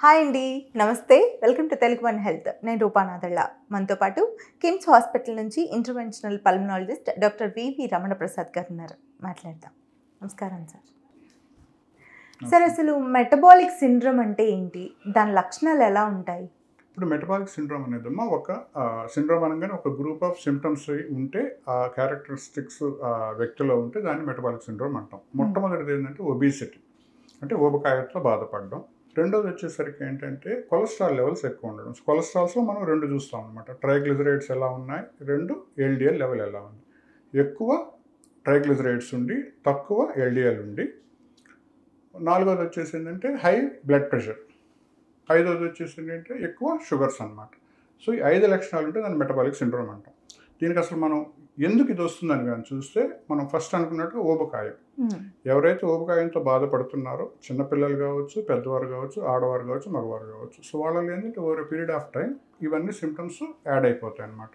Hi అండి, నమస్తే. Welcome to Telugu one health. నేను రూపానాథళ్ళ. మనతో పాటు కిమ్స్ హాస్పిటల్ నుంచి ఇంటర్వెన్షనల్ పల్మనాలజిస్ట్ డాక్టర్ వివి రమణ ప్రసాద్ గారు ఉన్నారు. మాట్లాడదాం. నమస్కారం సార్. సార్, అసలు మెటబాలిక్ సిండ్రోమ్ అంటే ఏంటి? దాని లక్షణాలు ఎలా ఉంటాయి? ఇప్పుడు మెటబాలిక్ సిండ్రోమ్ అనేదమ్మా ఒక సిండ్రోమ్ అనగానే ఒక గ్రూప్ ఆఫ్ సిమ్టమ్స్ ఉంటే ఆ క్యారెక్టరిస్టిక్స్ వ్యక్తిలో ఉంటే దాన్ని మెటబాలిక్ సిండ్రోమ్ అంటాం. మొట్టమొదటిది ఏంటంటే ఒబిసిటీ, అంటే ఊబకాయంతో బాధపడడం. రెండోది వచ్చేసరికి ఏంటంటే కొలెస్ట్రాల్ లెవెల్స్ ఎక్కువ ఉండడం. కొలెస్ట్రాల్స్లో మనం రెండు చూస్తాం అనమాట. ట్రైగ్లిజరైడ్స్ ఎలా ఉన్నాయి, రెండు ఎల్డిఎల్ లెవెల్ ఎలా ఉంది. ఎక్కువ ట్రైగ్లిజరైడ్స్ ఉండి తక్కువ ఎల్డిఎల్ ఉండి. నాలుగోది వచ్చేసి ఏంటంటే హై బ్లడ్ ప్రెషర్. ఐదోది వచ్చేసి ఏంటంటే ఎక్కువ షుగర్స్ అనమాట. సో ఈ 5 లక్షణాలు ఉంటే దాన్ని మెటబాలిక్ సిండ్రోమ్ అంటాం. దీనికి అసలు మనం ఎందుకు ఇది వస్తుందని కానీ చూస్తే మనం ఫస్ట్ అనుకున్నట్టు ఊబకాయం. ఎవరైతే ఊబకాయంతో బాధపడుతున్నారో చిన్నపిల్లలు కావచ్చు, పెద్దవారు కావచ్చు, ఆడవారు కావచ్చు, మగవారు కావచ్చు. సో వాళ్ళలో ఏంటంటే ఓవర్ పీరియడ్ ఆఫ్ టైం ఇవన్నీ సిమ్టమ్స్ యాడ్ అయిపోతాయి అన్నమాట.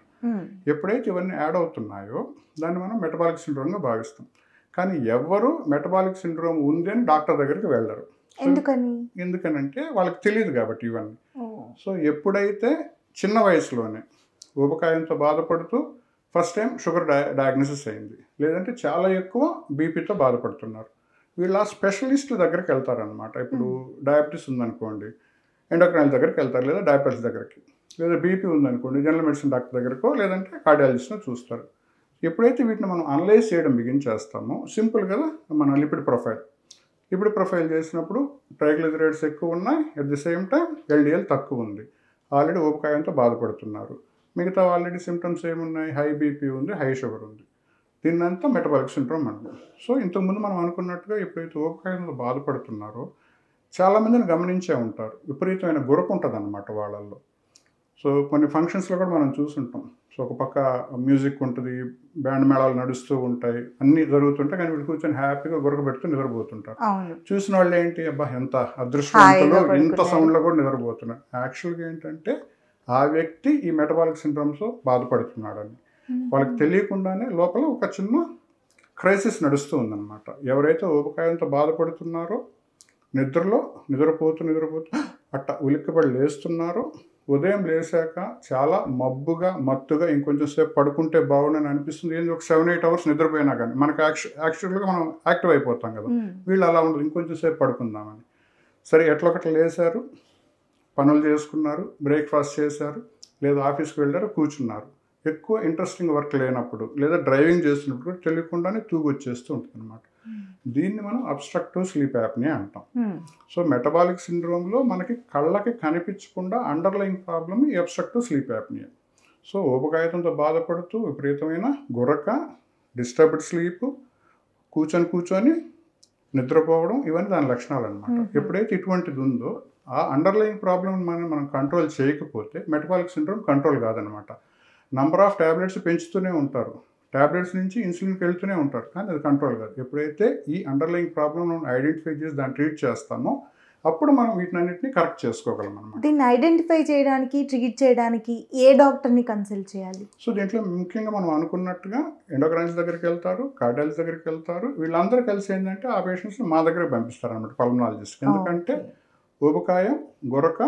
ఎప్పుడైతే ఇవన్నీ యాడ్ అవుతున్నాయో దాన్ని మనం మెటబాలిక్ సిండ్రోమ్గా భావిస్తాం. కానీ ఎవరు మెటబాలిక్ సిండ్రోమ్ ఉంది అని డాక్టర్ దగ్గరికి వెళ్ళరు. ఎందుకనంటే వాళ్ళకి తెలియదు కాబట్టి ఇవన్నీ. సో ఎప్పుడైతే చిన్న వయసులోనే ఊబకాయంతో బాధపడుతూ ఫస్ట్ టైం షుగర్ డయాగ్నోసిస్ అయింది, లేదంటే చాలా ఎక్కువ బీపీతో బాధపడుతున్నారు, వీళ్ళు ఆ స్పెషలిస్టుల దగ్గరికి వెళ్తారనమాట. ఇప్పుడు డయాబెటీస్ ఉందనుకోండి, ఎండోక్రైన్ దగ్గరికి వెళ్తారు, లేదా డయాబెటీస్ దగ్గరికి, లేదా బీపీ ఉందనుకోండి జనరల్ మెడిసిన్ డాక్టర్ దగ్గరకో లేదంటే కార్డియాలజిస్ట్ను చూస్తారు. ఎప్పుడైతే వీటిని మనం అనలైజ్ చేయడం బిగించేస్తామో సింపుల్ కదా, మన లిపిడ్ ప్రొఫైల్ చేసినప్పుడు ట్రైగ్లిజరైడ్స్ ఎక్కువ ఉన్నాయి, at the same time LDL తక్కువ ఉంది, ఆల్రెడీ ఊబకాయంతో బాధపడుతున్నారు. మిగతా ఆల్రెడీ సిమ్టమ్స్ ఏమున్నాయి, హై బీపీ ఉంది, హై షుగర్ ఉంది. దీన్నంతా మెటబాలిక్ సిండ్రోమ్ అంటాం. సో ఇంతకుముందు మనం అనుకున్నట్టుగా ఎప్పుడైతే ఊబకాయంతో బాధపడుతున్నారో చాలామందిని గమనించే ఉంటారు, విపరీతమైన గురక ఉంటుంది అన్నమాట వాళ్ళల్లో. సో కొన్ని ఫంక్షన్స్లో కూడా మనం చూసుంటాం. సో ఒక పక్క మ్యూజిక్ ఉంటుంది, బ్యాండ్ మేళాలు నడుస్తూ ఉంటాయి, అన్నీ జరుగుతుంటాయి, కానీ వీళ్ళు కూర్చొని హ్యాపీగా గురక పెడుతూ నిద్రపోతుంటారు. చూసిన వాళ్ళు ఏంటి, అబ్బా ఎంత అదృష్టవంతులు, ఇంత సౌండ్లో కూడా నిద్రపోతున్నారు. యాక్చువల్గా ఏంటంటే ఆ వ్యక్తి ఈ మెటబాలిక్ సిండ్రోమ్స్తో బాధపడుతున్నాడని వాళ్ళకి తెలియకుండానే లోపల ఒక చిన్న క్రైసిస్ నడుస్తూ ఉందన్నమాట. ఎవరైతే ఊబకాయంతో బాధపడుతున్నారో నిద్రపోతూ అట్ట ఉలిక్కిపడి లేస్తున్నారో, ఉదయం లేచాక చాలా మత్తుగా ఇంకొంచెం సేపు పడుకుంటే బాగుండని అనిపిస్తుంది. ఏంది ఒక 7-8 అవర్స్ నిద్రపోయినా కానీ మనకు యాక్చువల్గా మనం యాక్టివ్ అయిపోతాం కదా. వీళ్ళు అలా ఉండదు, ఇంకొంచెం సేపు పడుకుందామని. సరే ఎట్లొకట్లా లేచారు, పనులు చేసుకున్నారు, బ్రేక్ఫాస్ట్ చేశారు, లేదా ఆఫీస్కి వెళ్ళారు, కూర్చున్నారు. ఎక్కువ ఇంట్రెస్టింగ్ వర్క్ లేనప్పుడు లేదా డ్రైవింగ్ చేస్తున్నప్పుడు కూడా తెలియకుండానే తూగు వచ్చేస్తూ ఉంటుంది అనమాట. దీన్ని మనం అబ్స్ట్రక్టివ్ స్లీప్ యాప్నియా అంటాం. సో మెటబాలిక్ సిండ్రోమ్లో మనకి కళ్ళకి కనిపించకుండా అండర్లయింగ్ ప్రాబ్లమ్ ఈ అబ్స్ట్రక్టివ్ స్లీప్ యాప్నియా. సో ఊబకాయంతో బాధపడుతూ విపరీతమైన గురక, డిస్టర్బ్డ్ స్లీప్, కూర్చొని నిద్రపోవడం, ఇవన్నీ దాని లక్షణాలు అనమాట. ఎప్పుడైతే ఇటువంటిది ఉందో ఆ అండర్లయింగ్ ప్రాబ్లమ్ మనం కంట్రోల్ చేయకపోతే మెటబాలిక్ సిండ్రోమ్ కంట్రోల్ కాదనమాట. నంబర్ ఆఫ్ ట్యాబ్లెట్స్ పెంచుతూనే ఉంటారు, ట్యాబ్లెట్స్ నుంచి ఇన్సులిన్కి వెళ్తూనే ఉంటారు, కానీ అది కంట్రోల్ కాదు. ఎప్పుడైతే ఈ అండర్లయింగ్ ప్రాబ్లమ్ మనం ఐడెంటిఫై చేసి దాన్ని ట్రీట్ చేస్తామో అప్పుడు మనం వీటినన్నింటినీ కరెక్ట్ చేసుకోగలం అనమాట. దీన్ని ఐడెంటిఫై చేయడానికి, ట్రీట్ చేయడానికి ఏ డాక్టర్ని కన్సల్ట్ చేయాలి? సో దీంట్లో ముఖ్యంగా మనం అనుకున్నట్టుగా ఎండోక్రైన్స్ దగ్గరికి వెళ్తారు, కార్డియాలజిస్ట్ దగ్గరికి వెళ్తారు. వీళ్ళందరూ కలిసి ఏంటంటే ఆ పేషెంట్స్ని మా దగ్గర పంపిస్తారు అనమాట, పల్మనాలజిస్ట్. ఎందుకంటే ఊబకాయం, గురక,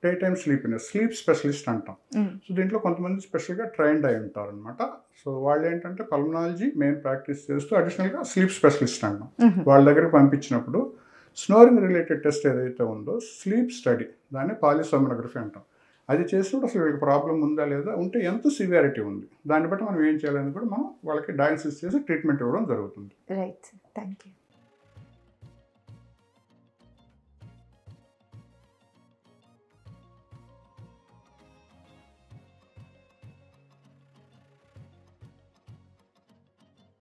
డే టైమ్ స్లీప్నెస్, స్లీప్ స్పెషలిస్ట్ అంటాం. సో దీంట్లో కొంతమంది స్పెషల్గా ట్రైన్డ్ అయి ఉంటారు అనమాట. సో వాళ్ళు ఏంటంటే పల్మనాలజీ మెయిన్ ప్రాక్టీస్ చేస్తూ అడిషనల్గా స్లీప్ స్పెషలిస్ట్ అంటాం. వాళ్ళ దగ్గరికి పంపించినప్పుడు స్నోరింగ్ రిలేటెడ్ టెస్ట్ ఏదైతే ఉందో స్లీప్ స్టడీ, దాన్ని పాలిసోమనోగ్రఫీ అంటాం. అది చేసినప్పుడు అసలు వీళ్ళకి ప్రాబ్లం ఉందా లేదా, ఉంటే ఎంత సివియారిటీ ఉంది, దాన్ని బట్టి మనం ఏం చేయాలని కూడా మనం వాళ్ళకి డయాగ్నోసిస్ చేసి ట్రీట్మెంట్ ఇవ్వడం జరుగుతుంది. Right, thank you.